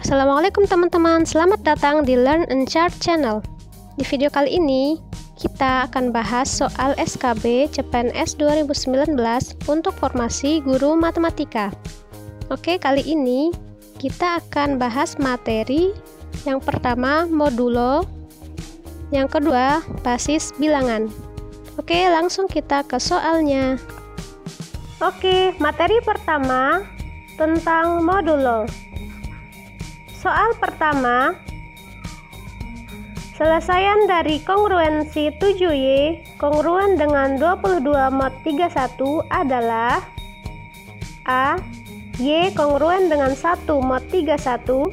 Assalamualaikum teman-teman, selamat datang di Learn and Chart channel. Di video kali ini, kita akan bahas soal SKB CPNS 2019 untuk formasi guru matematika. Oke, kali ini kita akan bahas materi yang pertama modulo, yang kedua basis bilangan. Oke, langsung kita ke soalnya. Oke, materi pertama tentang modulo. Soal pertama, selesaian dari kongruensi 7Y kongruen dengan 22 mod 31 adalah A. Y kongruen dengan 1 mod 31,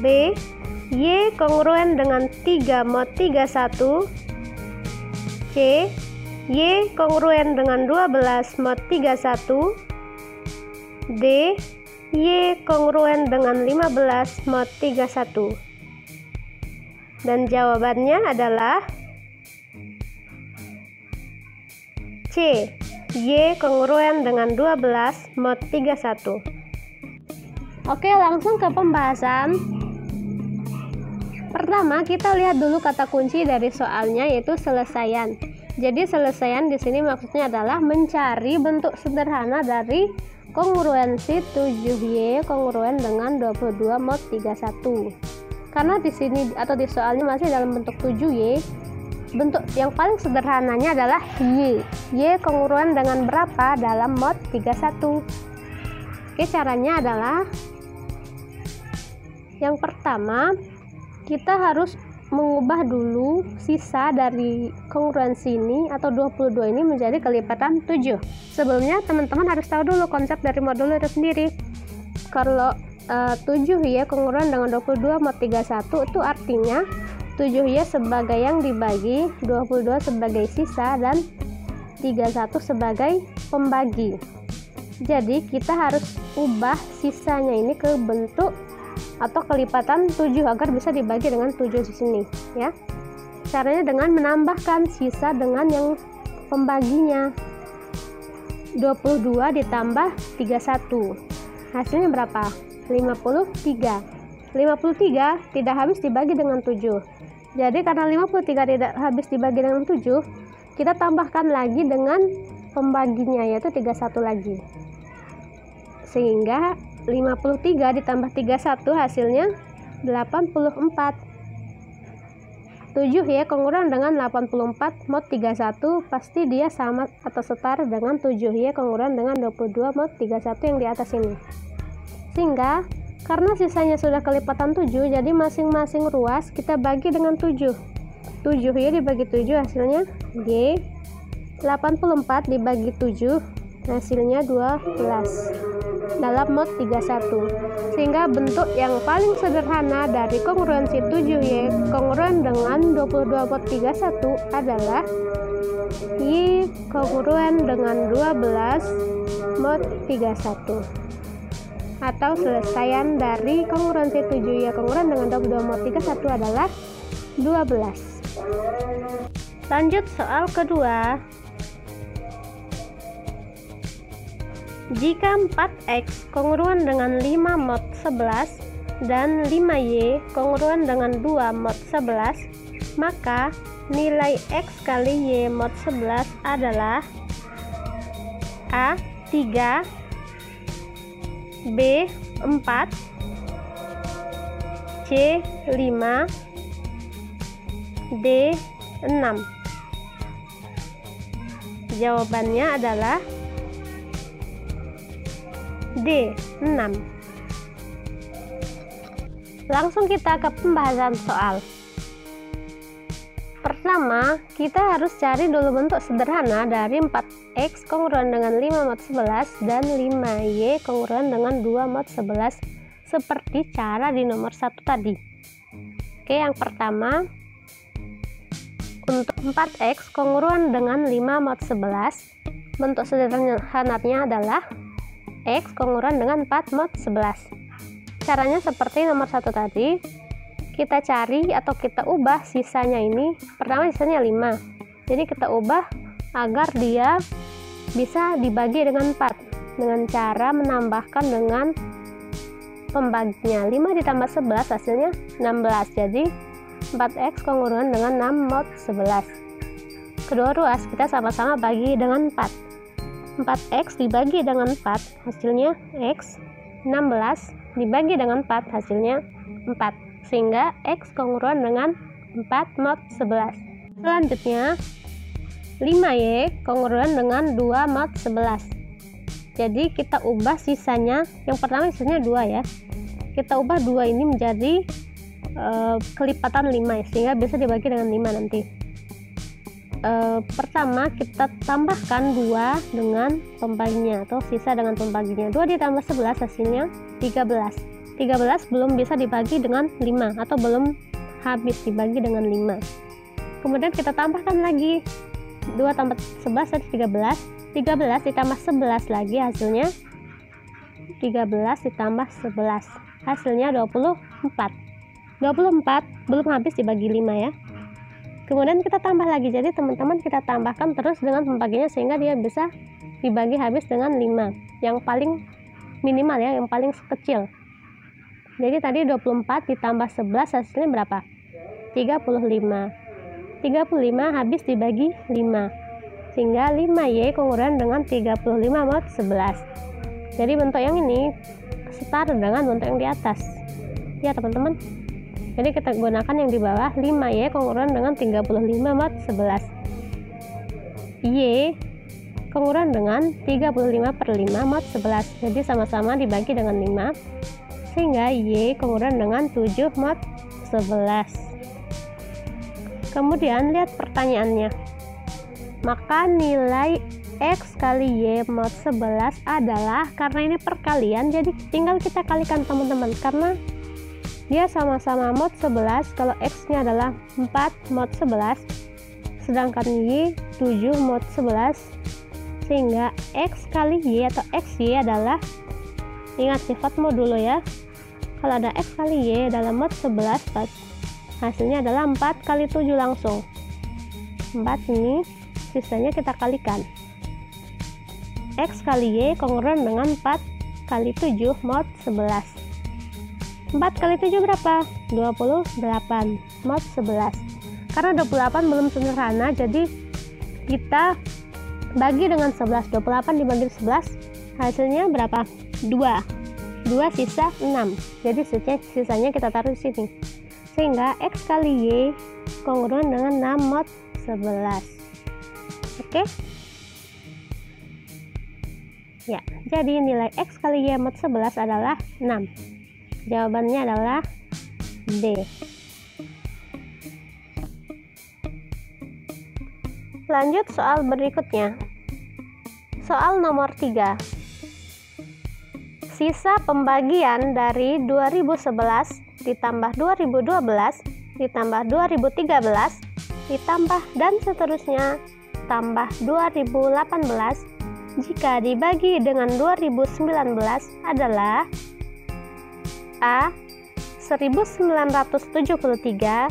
B. Y kongruen dengan 3 mod 31, C. Y kongruen dengan 12 mod 31, D. Y kongruen dengan 15 mod 31. Dan jawabannya adalah C. Y kongruen dengan 12 mod 31. Oke, langsung ke pembahasan. Pertama, kita lihat dulu kata kunci dari soalnya, yaitu selesaian. Jadi selesaian di sini maksudnya adalah mencari bentuk sederhana dari kongruensi 7Y kongruen dengan 22 mod 31. Karena di sini atau di soalnya masih dalam bentuk 7Y, bentuk yang paling sederhananya adalah Y. Y kongruen dengan berapa dalam mod 31? Oke, caranya adalah yang pertama, kita harus mengubah dulu sisa dari kongruensi ini atau 22 ini menjadi kelipatan 7. Sebelumnya teman-teman harus tahu dulu konsep dari modulo itu sendiri. Kalau 7Y kongruen dengan 22 mod 31 itu artinya 7Y sebagai yang dibagi, 22 sebagai sisa, dan 31 sebagai pembagi. Jadi kita harus ubah sisanya ini ke bentuk atau kelipatan 7 agar bisa dibagi dengan 7 di sini ya. Caranya dengan menambahkan sisa dengan yang pembaginya. 22 ditambah 31. Hasilnya berapa? 53. 53 tidak habis dibagi dengan 7. Jadi karena 53 tidak habis dibagi dengan 7, kita tambahkan lagi dengan pembaginya, yaitu 31 lagi. Sehingga 53 ditambah 31 hasilnya 84. 7Y kongruen dengan 84 mod 31, pasti dia sama atau setara dengan 7Y kongruen dengan 22 mod 31 yang di atas ini. Sehingga karena sisanya sudah kelipatan 7, jadi masing-masing ruas kita bagi dengan 7. 7Y dibagi 7 hasilnya G. 84 dibagi 7 hasilnya 12 dalam mod 31. Sehingga bentuk yang paling sederhana dari kongruensi 7Y kongruen dengan 22 mod 31 adalah Y kongruen dengan 12 mod 31. Atau selesaian dari kongruensi 7Y kongruen dengan 22 mod 31 adalah 12. Lanjut soal kedua. Jika 4X kongruen dengan 5 mod 11 dan 5Y kongruen dengan 2 mod 11, maka nilai X kali Y mod 11 adalah A. 3, B. 4, C. 5, D. 6. Jawabannya adalah D. 6. Langsung kita ke pembahasan soal. Pertama, kita harus cari dulu bentuk sederhana dari 4X kongruen dengan 5 mod 11 dan 5Y kongruen dengan 2 mod 11 seperti cara di nomor 1 tadi. Oke, yang pertama, untuk 4X kongruen dengan 5 mod 11, bentuk sederhananya adalah X kongruen dengan 4 mod 11. Caranya seperti nomor 1 tadi, kita cari atau kita ubah sisanya ini. Pertama sisanya 5, jadi kita ubah agar dia bisa dibagi dengan 4 dengan cara menambahkan dengan pembaginya. 5 ditambah 11 hasilnya 16. Jadi 4x kongruan dengan 6 mod 11. Kedua ruas kita sama-sama bagi dengan 4. 4x dibagi dengan 4 hasilnya x. 16 dibagi dengan 4 hasilnya 4. Sehingga x kongruan dengan 4 mod 11. Selanjutnya 5y kongruan dengan 2 mod 11. Jadi kita ubah sisanya, yang pertama sisanya 2 ya. Kita ubah 2 ini menjadi kelipatan 5 ya, sehingga bisa dibagi dengan 5 nanti. Pertama kita tambahkan 2 dengan pembaginya atau sisa dengan pembaginya. 2 ditambah 11 hasilnya 13. 13 belum bisa dibagi dengan 5 atau belum habis dibagi dengan 5. Kemudian kita tambahkan lagi 2 tambah 11 jadi 13. 13 ditambah 11 lagi hasilnya 13 ditambah 11 hasilnya 24. 24 belum habis dibagi 5 ya. Kemudian kita tambah lagi, jadi teman-teman kita tambahkan terus dengan pembaginya sehingga dia bisa dibagi habis dengan 5 yang paling minimal ya, yang paling kecil. Jadi tadi 24 ditambah 11 hasilnya berapa? 35. 35 habis dibagi 5 sehingga 5y kongruan dengan 35 mod 11. Jadi bentuk yang ini setara dengan bentuk yang di atas ya teman-teman. Jadi kita gunakan yang di bawah. 5y kongruan dengan 35 mod 11. Y kongruan dengan 35 per 5 mod 11. Jadi sama-sama dibagi dengan 5 sehingga y kongruan dengan 7 mod 11. Kemudian lihat pertanyaannya. Maka nilai x kali y mod 11 adalah, karena ini perkalian jadi tinggal kita kalikan teman-teman, karena dia sama-sama mod 11. Kalau x nya adalah 4 mod 11 sedangkan y 7 mod 11, sehingga x kali y atau xy adalah, ingat sifat modulo ya, kalau ada x kali y dalam mod 11 hasilnya adalah 4 kali 7 langsung. 4 ini sisanya kita kalikan. X kali y kongruan dengan 4 kali 7 mod 11. 4 kali 7 berapa? 28 mod 11. Karena 28 belum sederhana, jadi kita bagi dengan 11. 28 dibagi 11 hasilnya berapa? 2 sisa 6. Jadi sisanya kita taruh di sini. Sehingga x kali y kongruan dengan 6 mod 11. Oke? Ya, jadi nilai x kali y mod 11 adalah 6. Jawabannya adalah D. Lanjut soal berikutnya. Soal nomor 3. Sisa pembagian dari 2011 ditambah 2012 ditambah 2013 ditambah dan seterusnya tambah 2018 jika dibagi dengan 2019 adalah A. 1973,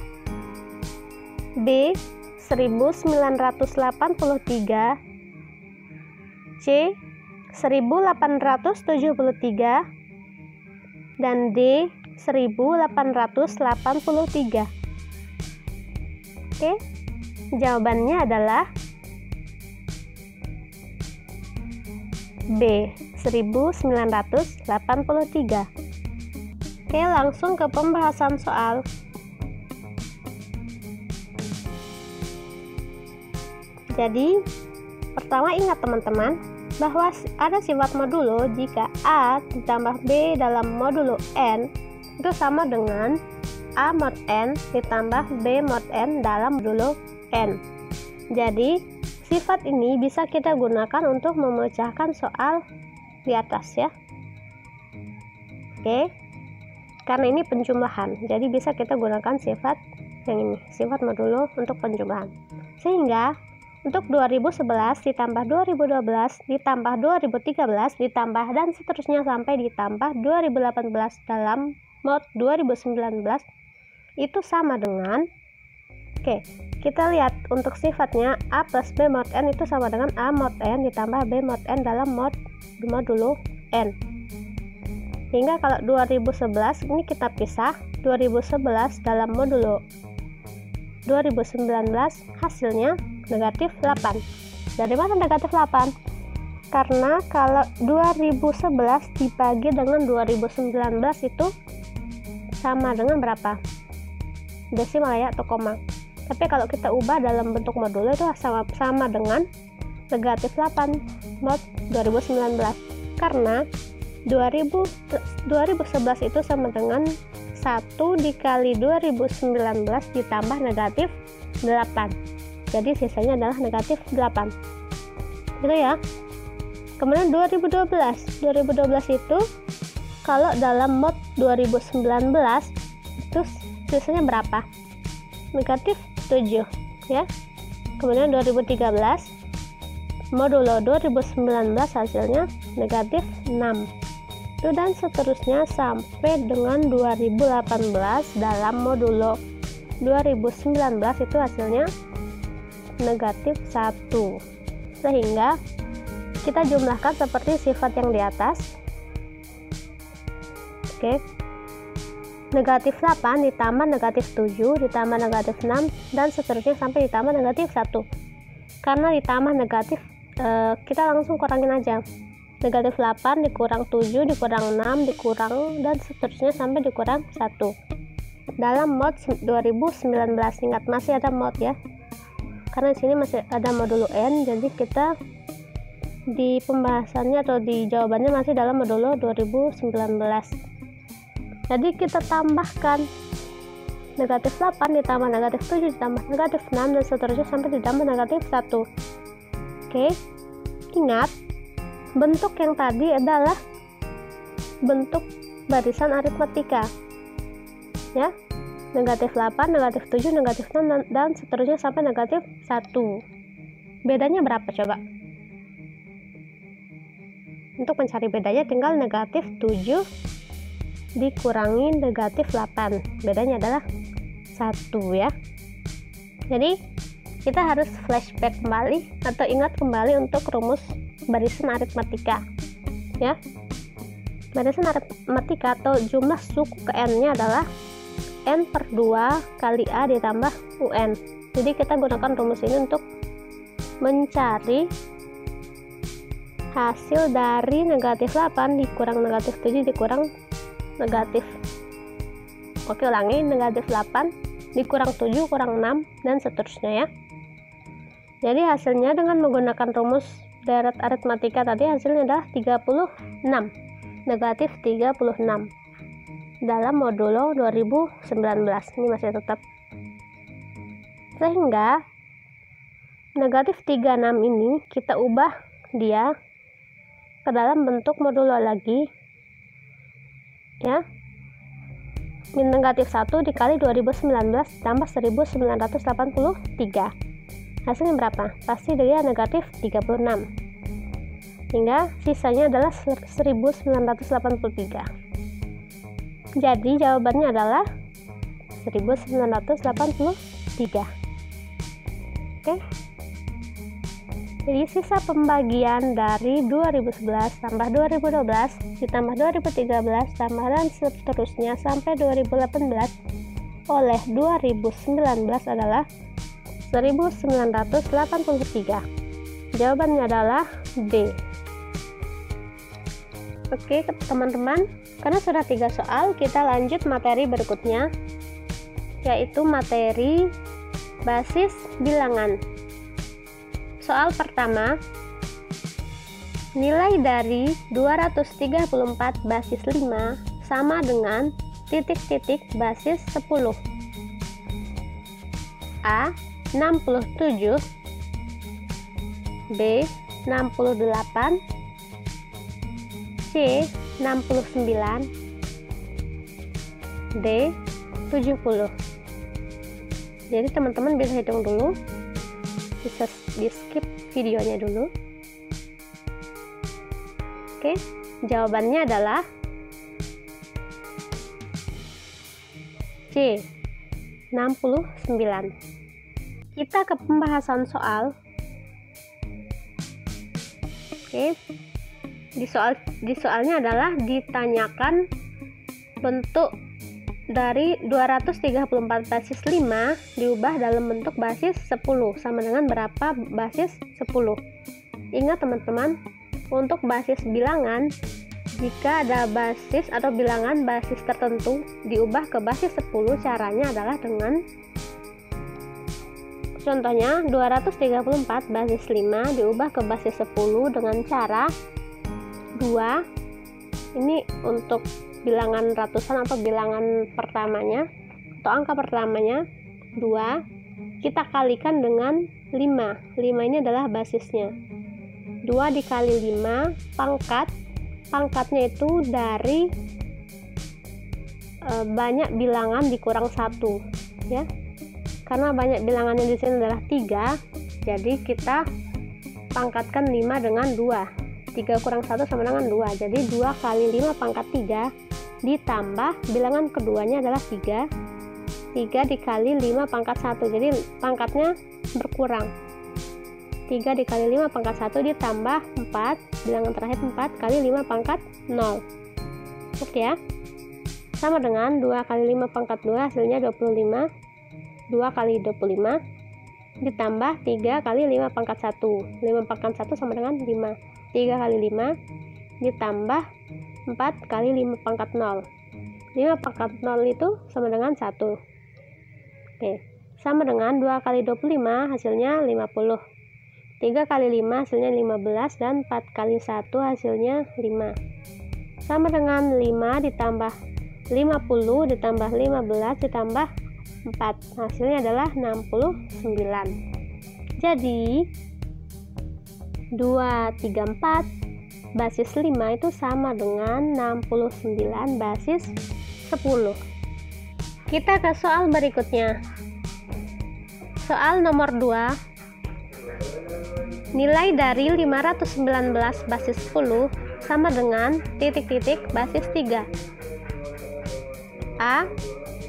B. 1983, C. 1873, dan D. 1883. Oke, jawabannya adalah B. 1983. Oke, langsung ke pembahasan soal. Jadi, pertama ingat teman-teman bahwa ada sifat modulo jika A ditambah B dalam modulo N itu sama dengan A mod N ditambah B mod N dalam modulo N. Jadi, sifat ini bisa kita gunakan untuk memecahkan soal di atas ya. Oke. Karena ini penjumlahan, jadi bisa kita gunakan sifat yang ini, sifat modulo untuk penjumlahan. Sehingga untuk 2011 ditambah 2012 ditambah 2013 ditambah dan seterusnya sampai ditambah 2018 dalam mod 2019 itu sama dengan, oke, kita lihat untuk sifatnya A plus B mod N itu sama dengan A mod N ditambah B mod N dalam modulo N. Sehingga kalau 2011 ini kita pisah, 2011 dalam modulo 2019 hasilnya negatif 8. Dari mana negatif 8? Karena kalau 2011 dibagi dengan 2019 itu sama dengan berapa? Desimal ya, atau koma. Tapi kalau kita ubah dalam bentuk modulo itu sama dengan negatif 8 mod 2019. Karena 2011 itu sama dengan 1 dikali 2019 ditambah negatif 8. Jadi sisanya adalah negatif 8. Gitu ya. Kemudian 2012 itu kalau dalam mod 2019 itu sisanya berapa? Negatif 7 ya. Kemudian 2013 modulo 2019 hasilnya negatif 6. Itu dan seterusnya sampai dengan 2018 dalam modulo 2019 itu hasilnya negatif 1. Sehingga kita jumlahkan seperti sifat yang di atas. Oke. Negatif 8 ditambah negatif 7 ditambah negatif 6 dan seterusnya sampai ditambah negatif 1. Karena ditambah negatif, kita langsung kurangin aja. Negatif 8 dikurang 7 dikurang 6 dikurang dan seterusnya sampai dikurang 1. Dalam mod 2019, ingat masih ada mod ya. Karena di sini masih ada modulo N, jadi kita di pembahasannya atau di jawabannya masih dalam modulo 2019. Jadi kita tambahkan negatif 8 ditambah negatif 7 ditambah negatif 6 dan seterusnya sampai ditambah negatif 1. Oke, ingat bentuk yang tadi adalah bentuk barisan aritmatika ya, negatif 8, negatif 7, negatif 6 dan seterusnya sampai negatif 1. Bedanya berapa coba? Untuk mencari bedanya tinggal negatif 7 dikurangi negatif 8, bedanya adalah 1 ya. Jadi kita harus flashback kembali atau ingat kembali untuk rumus barisan aritmatika ya. Barisan aritmatika atau jumlah suku ke n nya adalah n per 2 kali a ditambah un. Jadi kita gunakan rumus ini untuk mencari hasil dari negatif 8 dikurang negatif 7 dikurang negatif, oke ulangi, negatif 8 dikurang 7 kurang 6 dan seterusnya ya. Jadi hasilnya dengan menggunakan rumus deret aritmatika tadi hasilnya adalah 36, negatif 36 dalam modulo 2019. Ini masih tetap, sehingga negatif 36 ini kita ubah dia ke dalam bentuk modulo lagi ya. Negatif 1 dikali 2019 tambah 1983. Hasilnya berapa? Pasti dia negatif 36. Hingga sisanya adalah 1983. Jadi jawabannya adalah 1983. Oke. Jadi sisa pembagian dari 2011 tambah 2012 ditambah 2013 tambah dan seterusnya sampai 2018 oleh 2019 adalah 1983. Jawabannya adalah D. Oke teman-teman, karena sudah 3 soal, kita lanjut materi berikutnya, yaitu materi basis bilangan. Soal pertama, nilai dari 234 basis 5 sama dengan titik-titik basis 10. A. 67, B. 68, C. 69, D. 70. Jadi teman-teman bisa hitung dulu, bisa di skip videonya dulu. Oke, jawabannya adalah C. 69. Kita ke pembahasan soal. Oke. di soalnya adalah ditanyakan bentuk dari 234 basis 5 diubah dalam bentuk basis 10 sama dengan berapa basis 10. Ingat teman-teman, untuk basis bilangan, jika ada basis atau bilangan basis tertentu diubah ke basis 10, caranya adalah dengan contohnya 234 basis 5 diubah ke basis 10 dengan cara 2. Ini untuk bilangan ratusan atau bilangan pertamanya atau angka pertamanya 2 kita kalikan dengan 5 ini adalah basisnya. 2 dikali 5 pangkatnya itu dari banyak bilangan dikurang 1 ya. Karena banyak bilangannya di sini adalah 3, jadi kita pangkatkan 5 dengan 2. 3 kurang 1 sama dengan 2. Jadi 2 kali 5 pangkat 3 ditambah bilangan keduanya adalah 3. 3 dikali 5 pangkat 1. Jadi pangkatnya berkurang. 3 dikali 5 pangkat 1 ditambah 4, bilangan terakhir 4 kali 5 pangkat 0. Oke ya. Sama dengan 2 kali 5 pangkat 2 hasilnya 25. 2 kali 25 ditambah 3 kali 5 pangkat 1. 5 pangkat 1 sama dengan 5. 3 kali 5 ditambah 4 kali 5 pangkat 0. 5 pangkat 0 itu sama dengan 1. Oke, sama dengan 2 kali 25 hasilnya 50. 3 kali 5 hasilnya 15 dan 4 kali 1 hasilnya 5. Sama dengan 5 ditambah 50 ditambah 15 ditambah 4, hasilnya adalah 69. Jadi 234 basis 5 itu sama dengan 69 basis 10. Kita ke soal berikutnya. Soal nomor 2. Nilai dari 519 basis 10 sama dengan titik-titik basis 3. A.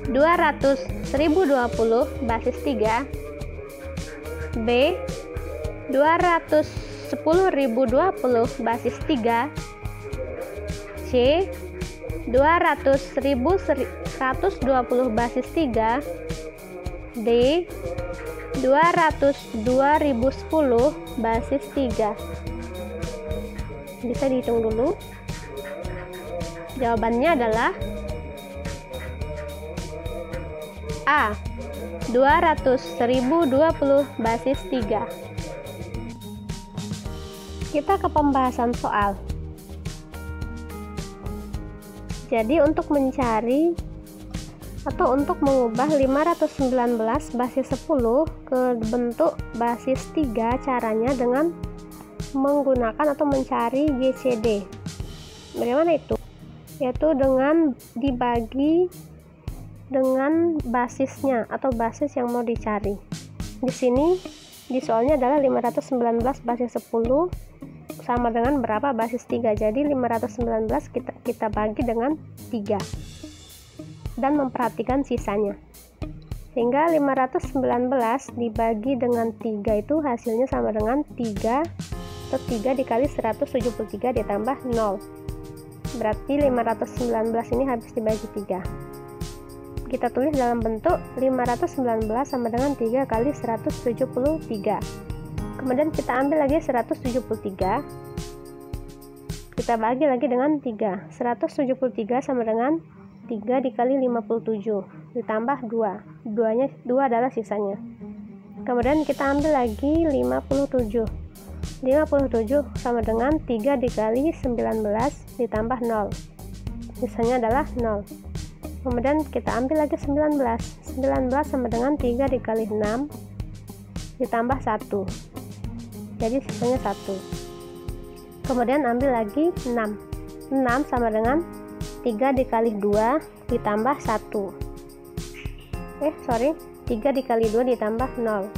200.020 basis 3. B. 210.020 basis 3. C. 200.120 basis 3. D. 202.010 basis 3. Bisa dihitung dulu. Jawabannya adalah A. 200.020 basis 3. Kita ke pembahasan soal. Jadi untuk mencari atau untuk mengubah 519 basis 10 ke bentuk basis 3, caranya dengan menggunakan atau mencari GCD. Bagaimana itu? Yaitu dengan dibagi dengan basisnya atau basis yang mau dicari. Di sini di soalnya adalah 519 basis 10 sama dengan berapa basis 3. Jadi 519 kita bagi dengan 3 dan memperhatikan sisanya. Sehingga 519 dibagi dengan 3 itu hasilnya sama dengan 3 atau 3 dikali 173 ditambah 0. Berarti 519 ini habis dibagi 3. Kita tulis dalam bentuk 519 sama dengan 3 kali 173. Kemudian kita ambil lagi 173, kita bagi lagi dengan 3. 173 sama dengan 3 dikali 57 ditambah 2. 2 adalah sisanya. Kemudian kita ambil lagi 57. 57 sama dengan 3 dikali 19 ditambah 0. Sisanya adalah 0. Kemudian kita ambil lagi 19 sama dengan 3 dikali 6 ditambah 1, jadi sisanya 1. Kemudian ambil lagi 6 sama dengan 3 dikali 2 ditambah 1, 3 dikali 2 ditambah 0,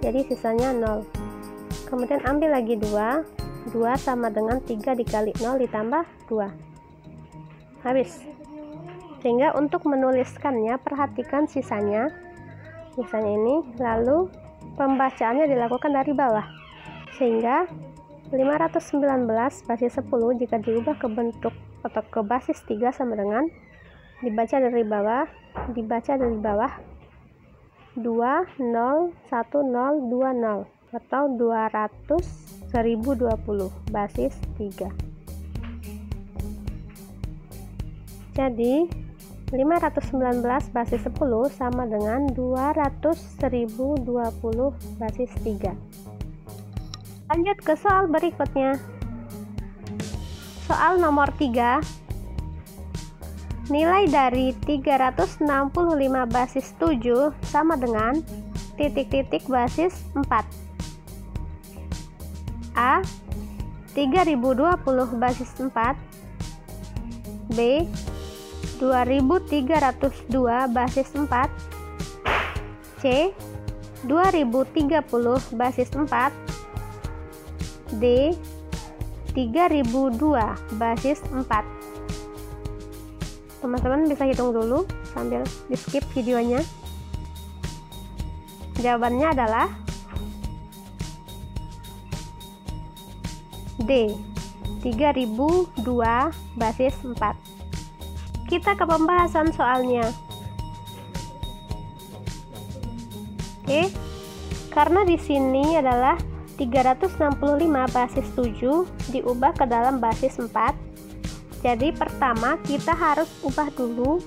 jadi sisanya 0. Kemudian ambil lagi 2 sama dengan 3 dikali 0 ditambah 2, habis. Sehingga untuk menuliskannya perhatikan sisanya ini, lalu pembacaannya dilakukan dari bawah, sehingga 519 basis 10 jika diubah ke bentuk atau ke basis 3 sama dengan dibaca dari bawah 2, 0, 1, 0, 2, 0 atau 200 1020 basis 3. Jadi 519 basis 10 sama dengan 200 1020 basis 3. Lanjut ke soal berikutnya. Soal nomor 3. Nilai dari 365 basis 7 sama dengan titik-titik basis 4. A. 3020 basis 4. B. 2302 basis 4. C. 2030 basis 4. D. 3002 basis 4. Teman-teman bisa hitung dulu sambil di skip videonya. Jawabannya adalah D. 3002 basis 4. Kita ke pembahasan soalnya. Oke. Karena di sini adalah 365 basis 7 diubah ke dalam basis 4. Jadi pertama kita harus ubah dulu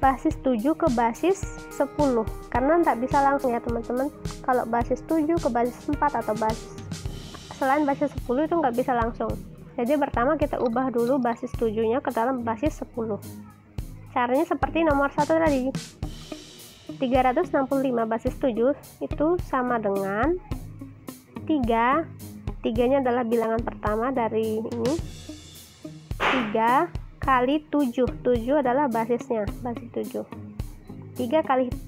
basis 7 ke basis 10 karena nggak bisa langsung ya teman-teman. Kalau basis 7 ke basis 4 atau basis selain basis 10 itu nggak bisa langsung. Jadi pertama kita ubah dulu basis 7 nya ke dalam basis 10. Caranya seperti nomor 1 tadi. 365 basis 7 itu sama dengan 3 nya adalah bilangan pertama dari ini, 3 kali 7 adalah basisnya, basis 7. 3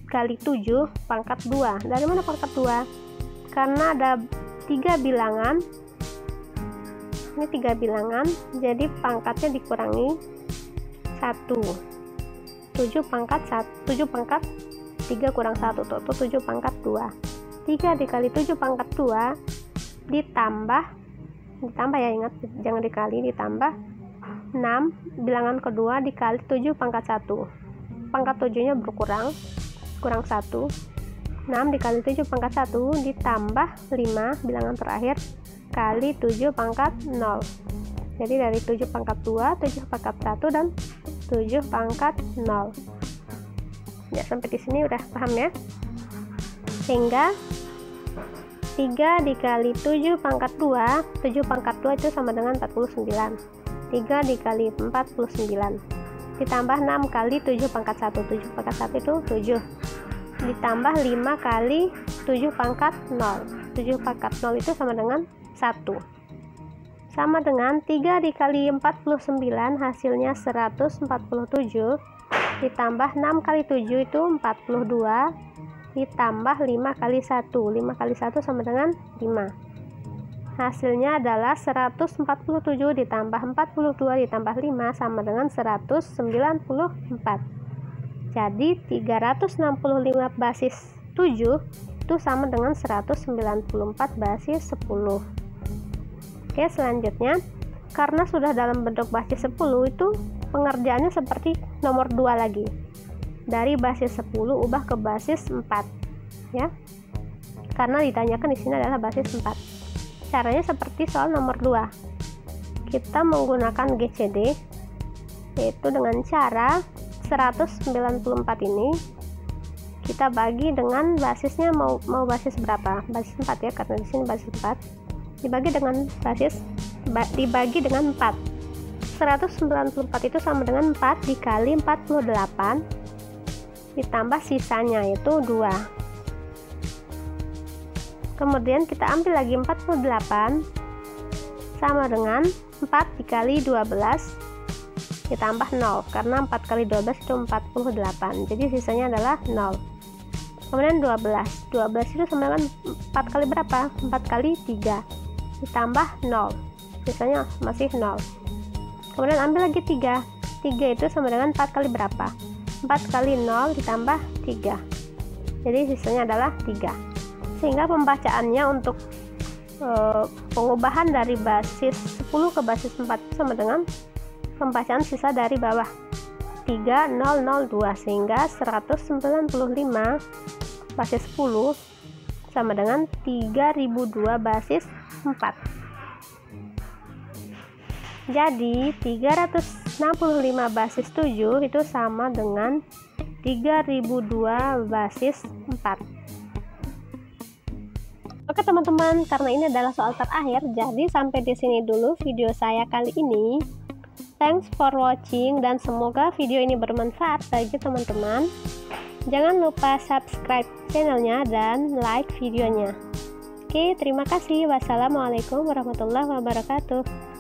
kali 7 pangkat 2. Dari mana pangkat 2? Karena ada 3 bilangan, ini 3 bilangan, jadi pangkatnya dikurangi 1. 7 pangkat 3 kurang 1 itu 7 pangkat 2. 3 dikali 7 pangkat 2 ditambah ya, ingat jangan dikali, ditambah 6 bilangan kedua dikali 7 pangkat 1. Pangkat 7 nya kurang 1. 6 dikali 7 pangkat 1 ditambah 5 bilangan terakhir kali 7 pangkat 0. Jadi dari 7 pangkat 2, 7 pangkat 1 dan 7 pangkat 0. Ya, sampai di sini udah paham ya? Sehingga 3 dikali 7 pangkat 2, 7 pangkat 2 itu sama dengan 49. 3 dikali 49 ditambah 6 kali 7 pangkat 1. 7 pangkat 1 itu 7 ditambah 5 kali 7 pangkat 0. 7 pangkat 0 itu sama dengan 1. Sama dengan 3 dikali 49 hasilnya 147 ditambah 6 kali 7 itu 42 ditambah 5 kali 1. 5 kali 1 sama dengan 5. Hasilnya adalah 147 ditambah 42 ditambah 5 sama dengan 194. Jadi 365 basis 7 itu sama dengan 194 basis 10. Oke, selanjutnya karena sudah dalam bentuk basis 10 itu pengerjaannya seperti nomor 2 lagi. Dari basis 10 ubah ke basis 4 ya. Karena ditanyakan di sini adalah basis 4. Caranya seperti soal nomor 2. Kita menggunakan GCD yaitu dengan cara 194 ini kita bagi dengan basisnya mau basis berapa? Basis 4 ya, karena di sini basis 4. Dibagi dengan 4. 194 itu sama dengan 4 dikali 48 ditambah sisanya itu 2. Kemudian kita ambil lagi 48 sama dengan 4 dikali 12 ditambah 0 karena 4 kali 12 itu 48. Jadi sisanya adalah 0. Kemudian 12 itu sama dengan 4 kali berapa? 4 kali 3 ditambah 0. Sisanya masih 0. Kemudian ambil lagi 3 itu sama dengan 4 kali berapa? 4 kali 0 ditambah 3. Jadi sisanya adalah 3. Sehingga pembacaannya untuk pengubahan dari basis 10 ke basis 4 sama dengan pembacaan sisa dari bawah 3002, sehingga 195 basis 10 sama dengan 3002 basis 4. Jadi 365 basis 7 itu sama dengan 3002 basis 4. Oke teman-teman, karena ini adalah soal terakhir, jadi sampai di sini dulu video saya kali ini. Thanks for watching dan semoga video ini bermanfaat bagi teman-teman. Jangan lupa subscribe channelnya dan like videonya. Oke, terima kasih. Wassalamualaikum warahmatullahi wabarakatuh.